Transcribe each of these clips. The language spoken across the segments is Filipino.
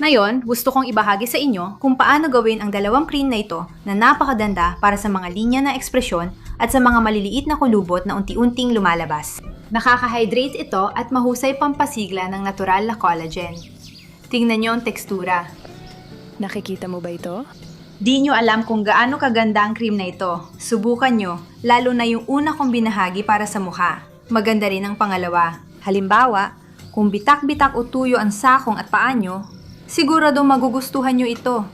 Ngayon, gusto kong ibahagi sa inyo kung paano gawin ang dalawang cream na ito na napakaganda para sa mga linya na ekspresyon at sa mga maliliit na kulubot na unti-unting lumalabas. Nakaka-hydrate ito at mahusay pampasigla ng natural na collagen. Tingnan niyo ang tekstura. Nakikita mo ba ito? Di nyo alam kung gaano kaganda ang cream na ito. Subukan nyo, lalo na yung una kong binahagi para sa mukha. Maganda rin ang pangalawa. Halimbawa, kung bitak-bitak o tuyo ang sakong at paa nyo, siguradong magugustuhan nyo ito.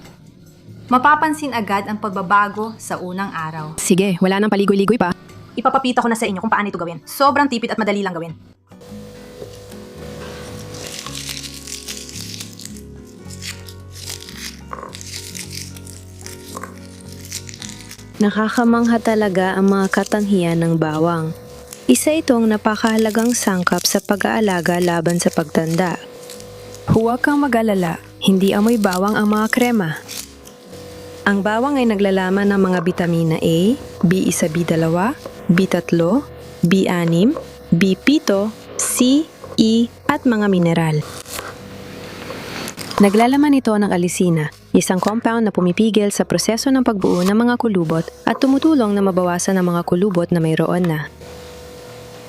Mapapansin agad ang pagbabago sa unang araw. Sige, wala nang paligoy-ligoy pa. Ipapapita ko na sa inyo kung paano ito gawin. Sobrang tipid at madali lang gawin. Nakakamangha talaga ang mga katangian ng bawang. Isa itong napakahalagang sangkap sa pag-aalaga laban sa pagtanda. Huwag kang mag-alala, hindi amoy bawang ang mga krema. Ang bawang ay naglalaman ng mga bitamina A, B1, B2, B3, B6, B7, C, E at mga mineral. Naglalaman ito ng alisina, isang compound na pumipigil sa proseso ng pagbuo ng mga kulubot at tumutulong na mabawasan ang mga kulubot na mayroon na.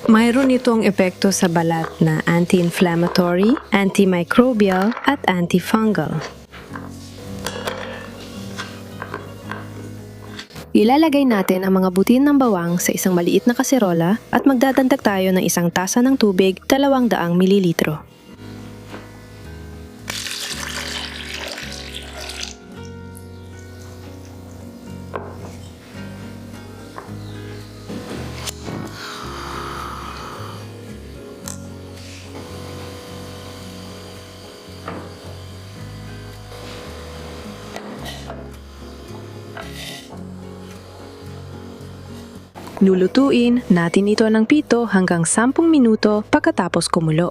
Mayroon itong epekto sa balat na anti-inflammatory, antimicrobial at antifungal. Ilalagay natin ang mga butil ng bawang sa isang maliit na kaserola at magdadagdag tayo ng isang tasa ng tubig, 200 mililitro. Lulutuin natin ito ng 7 hanggang 10 minuto pagkatapos kumulo.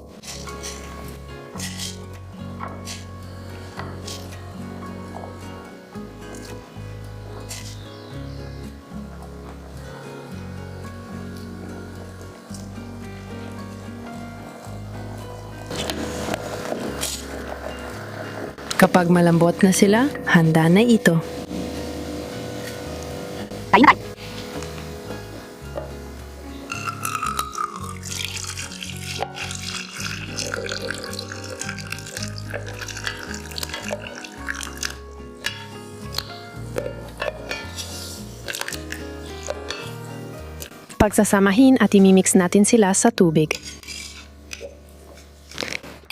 Kapag malambot na sila, handa na ito. Kain na tayo! Pagsasamahin at imimix natin sila sa tubig.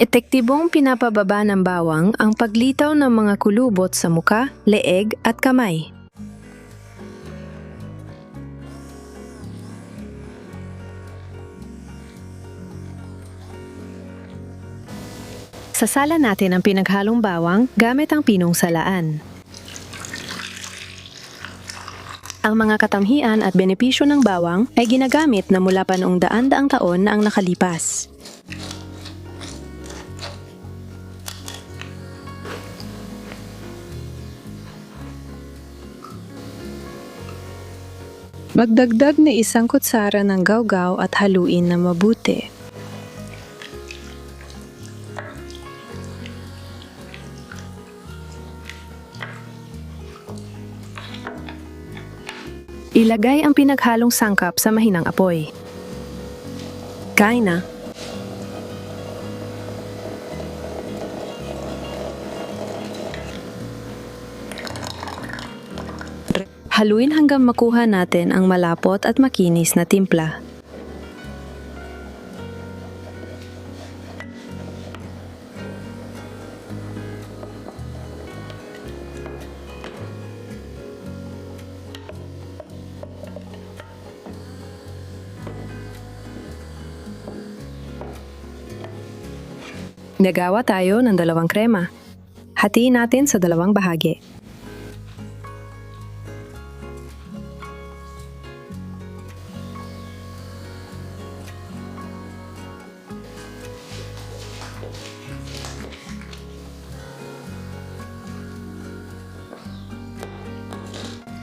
Epektibong pinapababa ng bawang ang paglitaw ng mga kulubot sa muka, leeg at kamay. Sasala natin ang pinaghalong bawang gamit ang pinong salaan. Ang mga katamhian at benepisyo ng bawang ay ginagamit na mula pa noong daan-daang taon na ang nakalipas. Magdagdag na 1 kutsara ng gawgaw at haluin na mabuti. Ilagay ang pinaghalong sangkap sa mahinang apoy. Kain na! Haluin hanggang makuha natin ang malapot at makinis na timpla. Nagawa tayo ng 2 krema. Hatiin natin sa 2 bahagi.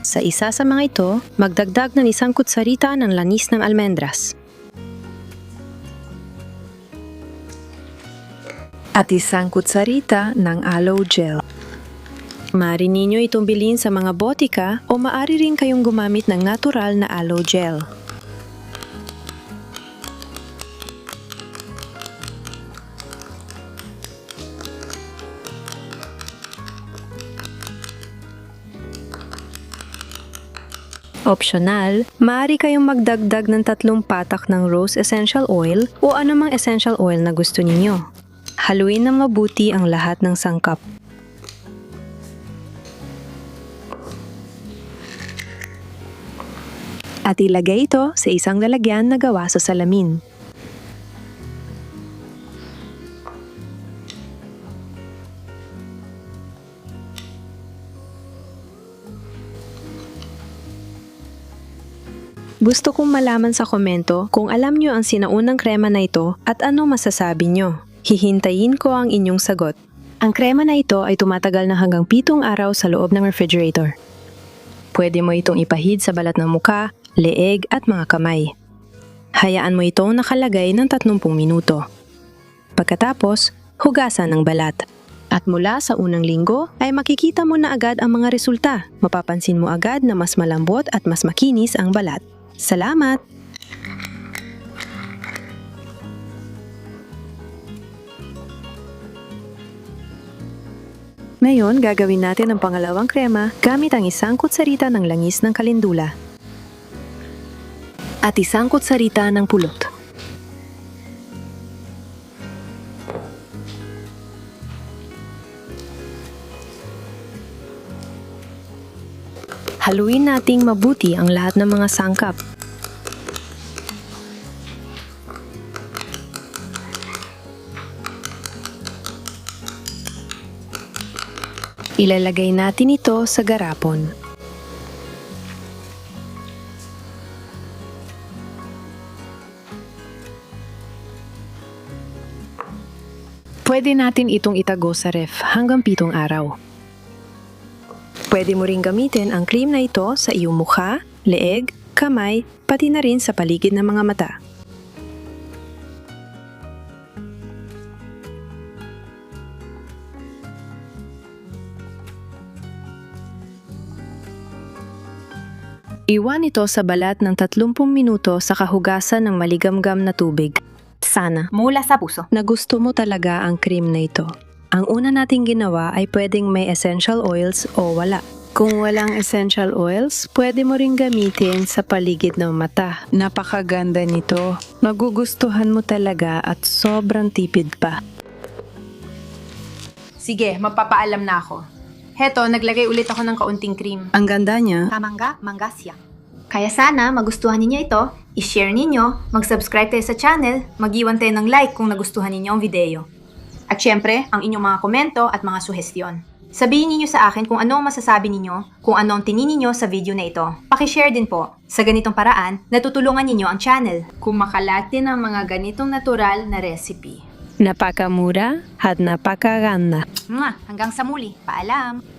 Sa isa sa mga ito, magdagdag ng 1 kutsarita ng langis ng almendras. At isang kutsarita ng aloe gel. Maaari ninyo itong bilhin sa mga botika o maaari rin kayong gumamit ng natural na aloe gel. Optional, maaari kayong magdagdag ng 3 patak ng rose essential oil o anumang essential oil na gusto ninyo. Haluin ng mabuti ang lahat ng sangkap. At ilagay ito sa isang lalagyan na gawa sa salamin. Gusto kong malaman sa komento kung alam nyo ang sinaunang krema na ito at ano masasabi nyo. Hihintayin ko ang inyong sagot. Ang krema na ito ay tumatagal na hanggang 7 araw sa loob ng refrigerator. Pwede mo itong ipahid sa balat ng muka, leeg at mga kamay. Hayaan mo itong nakalagay ng 30 minuto. Pagkatapos, hugasan ng balat. At mula sa unang linggo ay makikita mo na agad ang mga resulta. Mapapansin mo agad na mas malambot at mas makinis ang balat. Salamat! Ngayon, gagawin natin ang pangalawang krema gamit ang isang kutsarita ng langis ng kalendula at isang kutsarita ng pulot. Haluin nating mabuti ang lahat ng mga sangkap. Ilalagay natin ito sa garapon. Pwede natin itong itago sa ref hanggang 7 araw. Pwede mo ring gamitin ang cream na ito sa iyong mukha, leeg, kamay, pati na rin sa paligid ng mga mata. Iwan ito sa balat ng 30 minuto sa kahugasan ng maligamgam na tubig. Sana Mula sa puso. na gusto mo talaga ang cream na ito. Ang una nating ginawa ay pwedeng may essential oils o wala. Kung walang essential oils, pwede mo ring gamitin sa paligid ng mata. Napakaganda nito. Magugustuhan mo talaga at sobrang tipid pa. Sige, magpapaalam na ako. Heto, naglagay ulit ako ng kaunting cream. Ang ganda niya. Kamangga, manggasya. Kaya sana magustuhan ninyo ito, i-share ninyo, mag-subscribe tayo sa channel, mag-iwan tayo ng like kung nagustuhan ninyo ang video. At syempre, ang inyong mga komento at mga suhestyon. Sabihin ninyo sa akin kung ano ang masasabi ninyo, kung ano ang tingin ninyo sa video na ito. Paki-share din po. Sa ganitong paraan, natutulungan ninyo ang channel. Kung makalat din ang mga ganitong natural na recipe. Napakamura at napakaganda. Hanggang sa muli. Paalam!